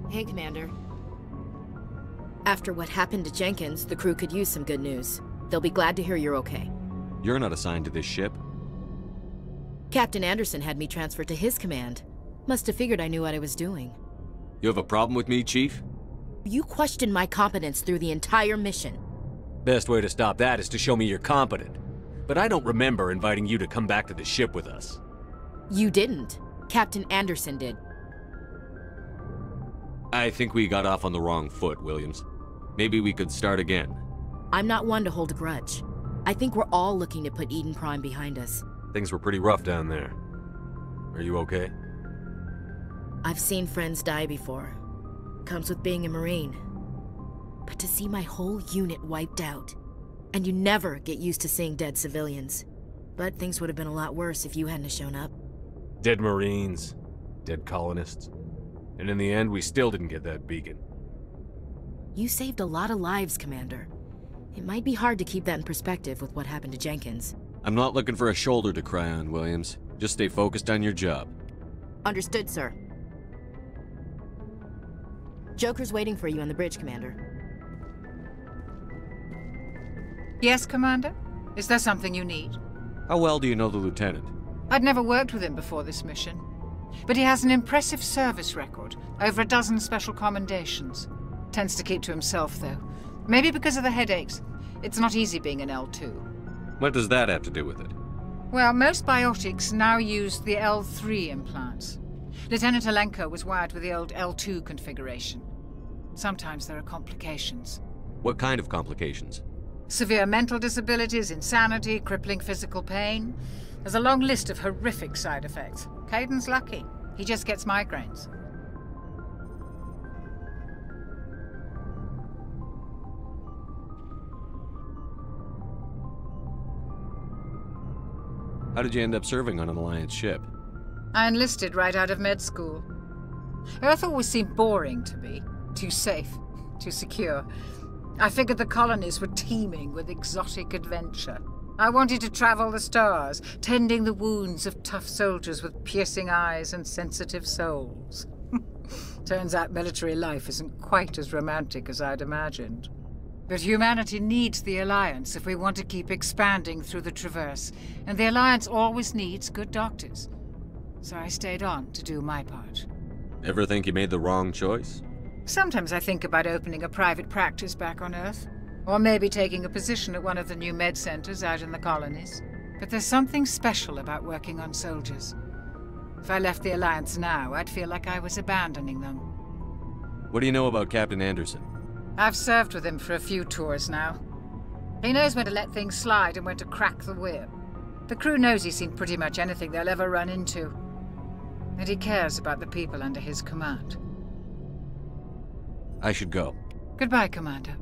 Hey, Commander. After what happened to Jenkins, the crew could use some good news. They'll be glad to hear you're okay. You're not assigned to this ship. Captain Anderson had me transferred to his command. Must have figured I knew what I was doing. You have a problem with me, Chief? You questioned my competence through the entire mission. Best way to stop that is to show me you're competent. But I don't remember inviting you to come back to the ship with us. You didn't. Captain Anderson did. I think we got off on the wrong foot, Williams. Maybe we could start again. I'm not one to hold a grudge. I think we're all looking to put Eden Prime behind us. Things were pretty rough down there. Are you okay? I've seen friends die before. Comes with being a Marine. But to see my whole unit wiped out, and you never get used to seeing dead civilians. But things would have been a lot worse if you hadn't shown up. Dead Marines, dead colonists. And in the end, we still didn't get that beacon. You saved a lot of lives, Commander. It might be hard to keep that in perspective with what happened to Jenkins. I'm not looking for a shoulder to cry on, Williams. Just stay focused on your job. Understood, sir. Joker's waiting for you on the bridge, Commander. Yes, Commander? Is there something you need? How well do you know the Lieutenant? I'd never worked with him before this mission. But he has an impressive service record, over a dozen special commendations. Tends to keep to himself, though. Maybe because of the headaches. It's not easy being an L2. What does that have to do with it? Well, most biotics now use the L3 implants. Lieutenant Alenko was wired with the old L2 configuration. Sometimes there are complications. What kind of complications? Severe mental disabilities, insanity, crippling physical pain. There's a long list of horrific side effects. Kaidan's lucky. He just gets migraines. How did you end up serving on an Alliance ship? I enlisted right out of med school. Earth always seemed boring to me. Too safe, too secure. I figured the colonies were teeming with exotic adventure. I wanted to travel the stars, tending the wounds of tough soldiers with piercing eyes and sensitive souls. Turns out military life isn't quite as romantic as I'd imagined. But humanity needs the Alliance if we want to keep expanding through the Traverse, and the Alliance always needs good doctors. So I stayed on to do my part. Ever think you made the wrong choice? Sometimes I think about opening a private practice back on Earth. Or maybe taking a position at one of the new med centers out in the colonies. But there's something special about working on soldiers. If I left the Alliance now, I'd feel like I was abandoning them. What do you know about Captain Anderson? I've served with him for a few tours now. He knows when to let things slide and when to crack the whip. The crew knows he's seen pretty much anything they'll ever run into. And he cares about the people under his command. I should go. Goodbye, Commander.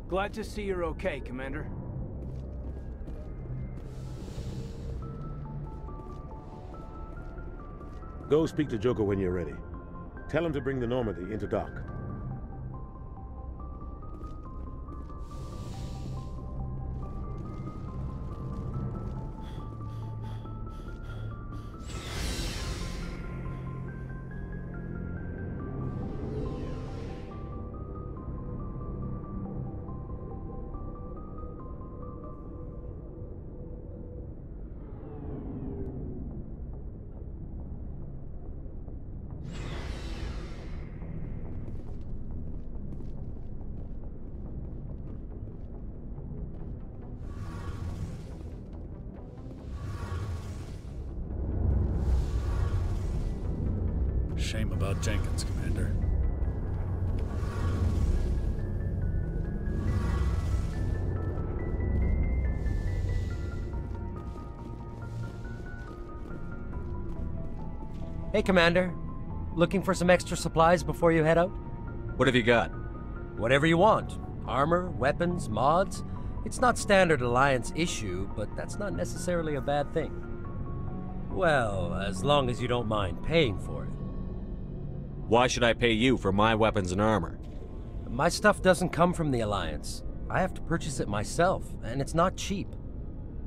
Glad to see you're okay, Commander. Go speak to Joker when you're ready. Tell him to bring the Normandy into dock. Shame about Jenkins, Commander. Hey, Commander. Looking for some extra supplies before you head out? What have you got? Whatever you want. Armor, weapons, mods. It's not standard Alliance issue, but that's not necessarily a bad thing. Well, as long as you don't mind paying for it. Why should I pay you for my weapons and armor? My stuff doesn't come from the Alliance. I have to purchase it myself, and it's not cheap.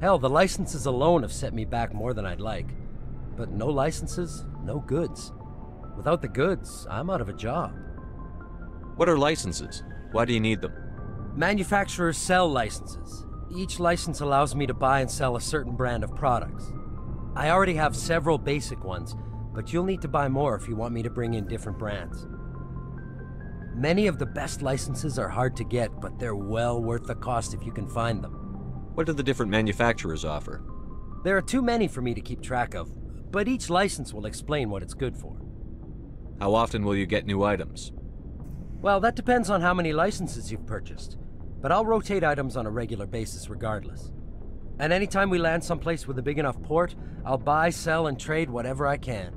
Hell, the licenses alone have set me back more than I'd like. but no licenses, no goods. Without the goods, I'm out of a job. What are licenses? Why do you need them? Manufacturers sell licenses. Each license allows me to buy and sell a certain brand of products. I already have several basic ones, but you'll need to buy more if you want me to bring in different brands. Many of the best licenses are hard to get, but they're well worth the cost if you can find them. What do the different manufacturers offer? There are too many for me to keep track of, but each license will explain what it's good for. How often will you get new items? Well, that depends on how many licenses you've purchased, but I'll rotate items on a regular basis regardless. And anytime we land someplace with a big enough port, I'll buy, sell, and trade whatever I can.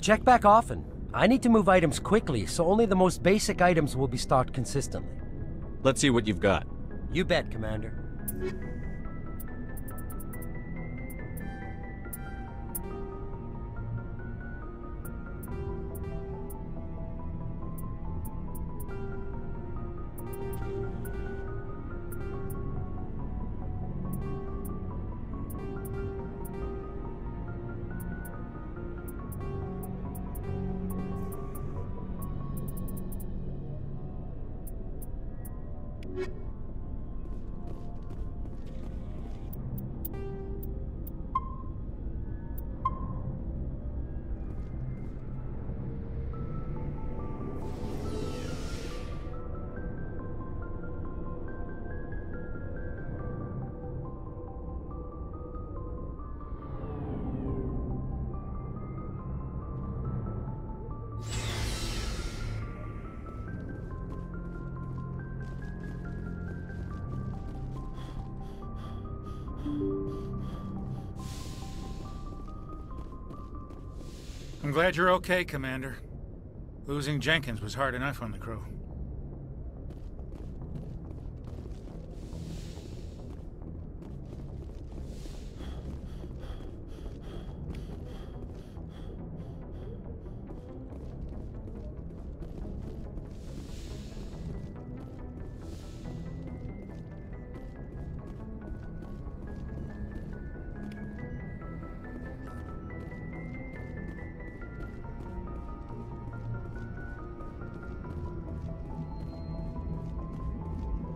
Check back often. I need to move items quickly, so only the most basic items will be stocked consistently. Let's see what you've got. You bet, Commander. I'm glad you're okay, Commander. Losing Jenkins was hard enough on the crew.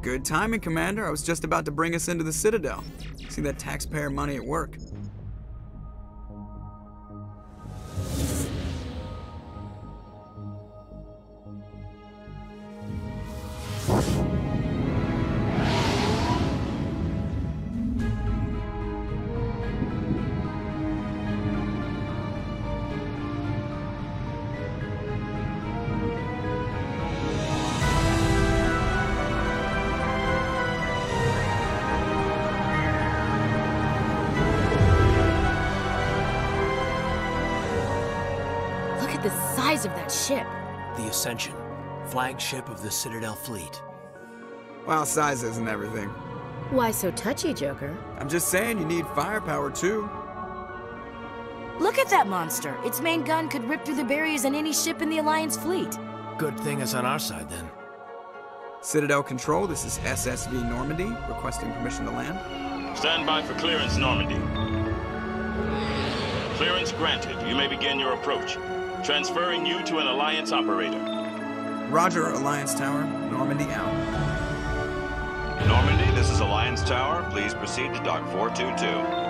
Good timing, Commander. I was just about to bring us into the Citadel. See that taxpayer money at work. The size of that ship. The Ascension, flagship of the Citadel fleet. Well, size isn't everything. Why so touchy, Joker? I'm just saying you need firepower, too. Look at that monster. Its main gun could rip through the barriers in any ship in the Alliance fleet. Good thing it's on our side, then. Citadel Control, this is SSV Normandy, requesting permission to land. Stand by for clearance, Normandy. Clearance granted. You may begin your approach. Transferring you to an Alliance operator. Roger, Alliance Tower. Normandy out. Normandy, this is Alliance Tower. Please proceed to Dock 422.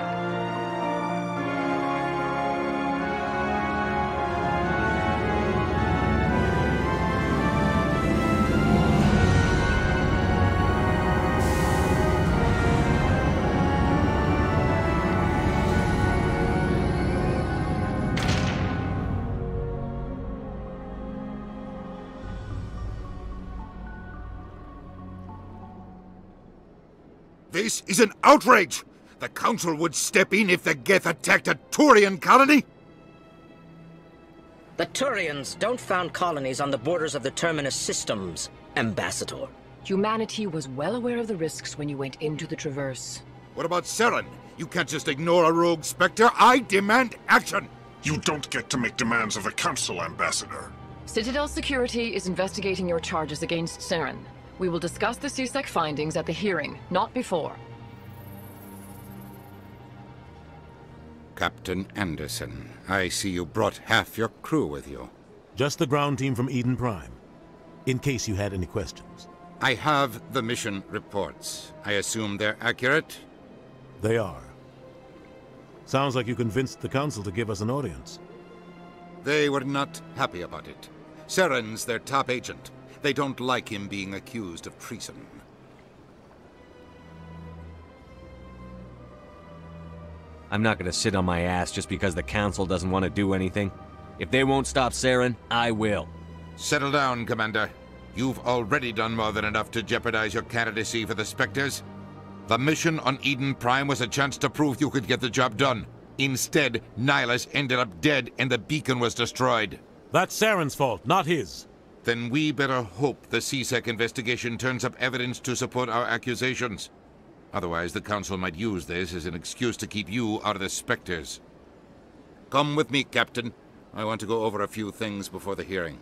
This is an outrage! The Council would step in if the Geth attacked a Turian colony? The Turians don't found colonies on the borders of the Terminus systems, Ambassador. Humanity was well aware of the risks when you went into the Traverse. What about Saren? You can't just ignore a rogue Spectre. I demand action! You don't get to make demands of the Council, Ambassador. Citadel Security is investigating your charges against Saren. We will discuss the CSEC findings at the hearing, not before. Captain Anderson. I see you brought half your crew with you. Just the ground team from Eden Prime, in case you had any questions. I have the mission reports. I assume they're accurate? They are. Sounds like you convinced the Council to give us an audience. They were not happy about it. Saren's their top agent. They don't like him being accused of treason. I'm not gonna sit on my ass just because the Council doesn't want to do anything. If they won't stop Saren, I will. Settle down, Commander. You've already done more than enough to jeopardize your candidacy for the Spectres. The mission on Eden Prime was a chance to prove you could get the job done. Instead, Nihilus ended up dead and the beacon was destroyed. That's Saren's fault, not his. Then we better hope the CSEC investigation turns up evidence to support our accusations. Otherwise, the Council might use this as an excuse to keep you out of the Spectres. Come with me, Captain. I want to go over a few things before the hearing.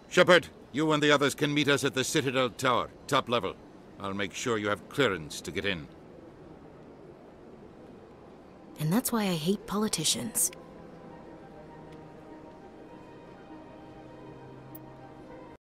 Shepard, you and the others can meet us at the Citadel Tower, top level. I'll make sure you have clearance to get in. And that's why I hate politicians.